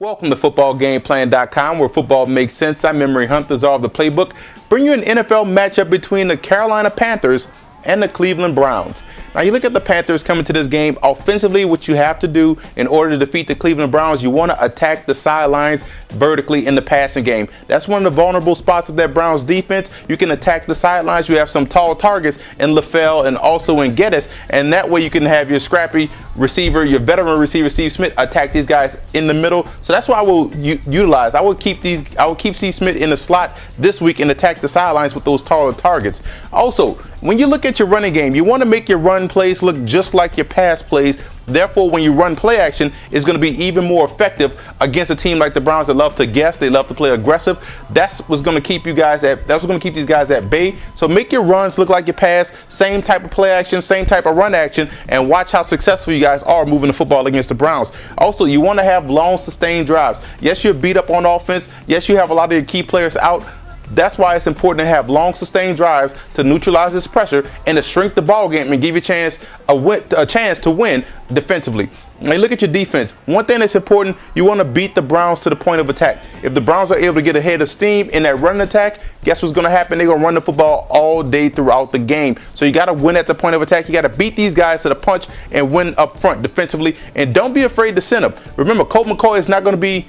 Welcome to footballgameplan.com, where football makes sense. I'm Memory Hunt, the czar of the playbook. Bring you an NFL matchup between the Carolina Panthers and the Cleveland Browns. Now, you look at the Panthers coming to this game. Offensively, what you have to do in order to defeat the Cleveland Browns, you want to attack the sidelines vertically in the passing game. That's one of the vulnerable spots of that Browns defense. You can attack the sidelines. You have some tall targets in LaFell and also in Geddes, and that way you can have your scrappy receiver, your veteran receiver Steve Smith, attack these guys in the middle. So that's what I will utilize. I will keep Steve Smith in the slot this week and attack the sidelines with those taller targets. Also, when you look at your running game, you want to make your run plays look just like your pass plays. Therefore, when you run play action, it's going to be even more effective against a team like the Browns that love to guess. They love to play aggressive. That's what's going to keep these guys at bay. So make your runs look like your pass. Same type of play action, same type of run action, and watch how successful you guys are moving the football against the Browns. Also, you want to have long, sustained drives. Yes, you're beat up on offense. Yes, you have a lot of your key players out. That's why it's important to have long, sustained drives to neutralize this pressure and to shrink the ball game and give you a chance to win defensively. Now, you look at your defense. One thing that's important, you want to beat the Browns to the point of attack. If the Browns are able to get ahead of steam in that running attack, guess what's going to happen? They're going to run the football all day throughout the game. So you got to win at the point of attack. You got to beat these guys to the punch and win up front defensively. And don't be afraid to send them. Remember, Colt McCoy is not going to be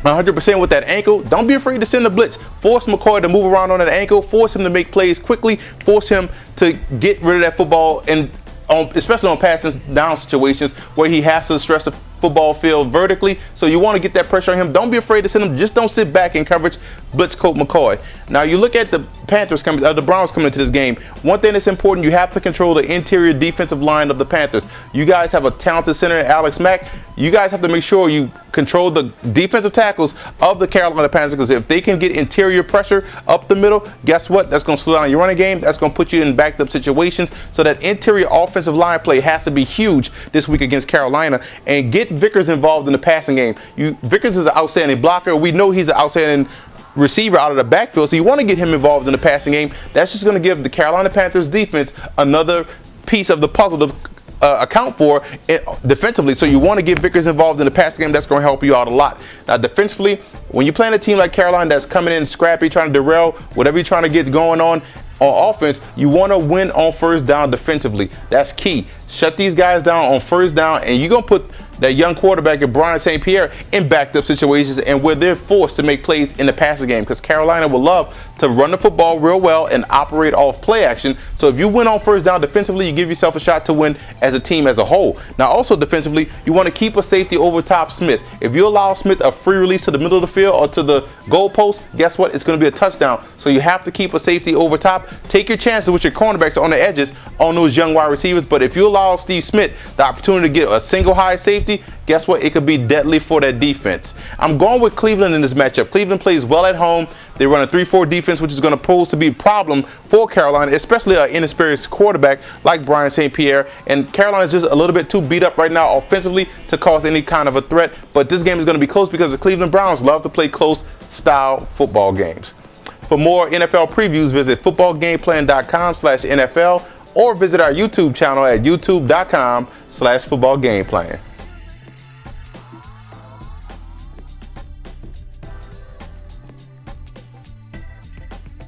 100% with that ankle. Don't be afraid to send the blitz. Force McCoy to move around on that ankle. Force him to make plays quickly. Force him to get rid of that football, and especially on passing down situations where he has to stretch the football field vertically. So you want to get that pressure on him. Don't be afraid to send him. Just don't sit back in coverage. Blitz Colt McCoy. Now, you look at the the Browns coming into this game. One thing that's important, you have to control the interior defensive line of the Panthers. You guys have a talented center, Alex Mack. You guys have to make sure you control the defensive tackles of the Carolina Panthers, because if they can get interior pressure up the middle, guess what? That's going to slow down your running game. That's going to put you in backed up situations. So that interior offensive line play has to be huge this week against Carolina. And get Vickers involved in the passing game. Vickers is an outstanding blocker. We know he's an outstanding receiver out of the backfield, so you want to get him involved in the passing game. That's just going to give the Carolina Panthers defense another piece of the puzzle to account for defensively. So you want to get Vickers involved in the passing game. That's going to help you out a lot. Now, defensively, when you're playing a team like Carolina that's coming in scrappy, trying to derail whatever you're trying to get going on offense, you want to win on first down defensively. That's key. Shut these guys down on first down, and you're going to put that young quarterback at Brian St. Pierre in backed up situations and where they're forced to make plays in the passing game, because Carolina will love to run the football real well and operate off play action. So if you win on first down defensively, you give yourself a shot to win as a team as a whole. Now, also defensively, you want to keep a safety over top Smith. If you allow Smith a free release to the middle of the field or to the goal post, guess what? It's going to be a touchdown. So you have to keep a safety over top. Take your chances with your cornerbacks on the edges on those young wide receivers. But if you allow Steve Smith the opportunity to get a single high safety, guess what? It could be deadly for that defense. I'm going with Cleveland in this matchup. Cleveland plays well at home. They run a 3-4 defense, which is going to pose to be a problem for Carolina, especially an inexperienced quarterback like Brian St. Pierre. And Carolina is just a little bit too beat up right now offensively to cause any kind of a threat. But this game is going to be close because the Cleveland Browns love to play close style football games. For more NFL previews, visit footballgameplan.com/NFL or visit our YouTube channel at youtube.com/footballgameplan.